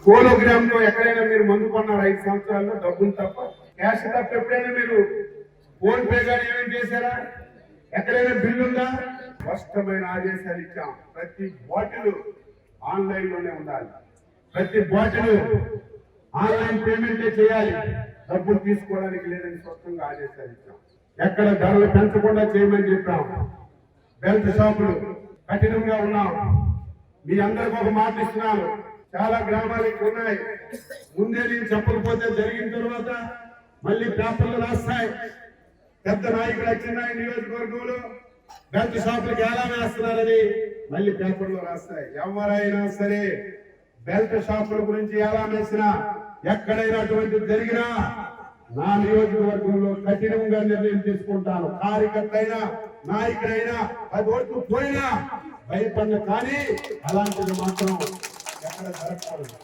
కోలోగ్రామ్ లో ఎక్కడైనా మీరు మందు కొన్నారు 5 సంవత్సరాల్లో డబ్బులు తప్ప, క్యాష్ తప్ప ఎప్పుడైనా మీరు ఫోన్ పే గానీ ఏమేం చేశారా? ఎక్కడైనా బిల్లు ఉందా? స్పష్టమైన ఆదేశాలు ఇచ్చాం. ప్రతి బాటిల్ ఆన్లైన్ లోనే ఉండాలి, ప్రతి బాటిల్ ఆన్లైన్ పేమెంటే చేయాలి, డబ్బులు తీసుకోవడానికి లేదని స్పష్టంగా ఆదేశాలు ఇచ్చాం. ఎక్కడ ధరలు పెంచకుండా చేయమని చెప్పాం. బెల్ట్ షాపులు కఠినంగా ఉన్నాం. మీ అందరికి ఒక మాట ఇస్తున్నాను, చాలా గ్రామాలకు ఉన్నాయి. ముందే నేను చెప్పకపోతే జరిగిన తర్వాత మళ్ళీ పేపర్లు రాస్తాయి. పెద్ద నాయకుడు అచ్చెన్నాయుడు నియోజకవర్గంలో బెల్ట్ షాపులకు ఎలా వేస్తున్నారని మళ్ళీ పేపర్లో రాస్తాయి. ఎవరైనా సరే బెల్ట్ షాపుల గురించి ఎలా వేసినా, ఎక్కడైనా అటువంటి జరిగినా నా నియోజకవర్గంలో కఠినంగా నిర్ణయం తీసుకుంటాను. కార్యకర్త అయినా నాయకుడైనా 10 ఓట్లు పోయినా భయపడిన, కానీ అలాంటిది మాత్రం ఎక్కడ జరగకూడదు.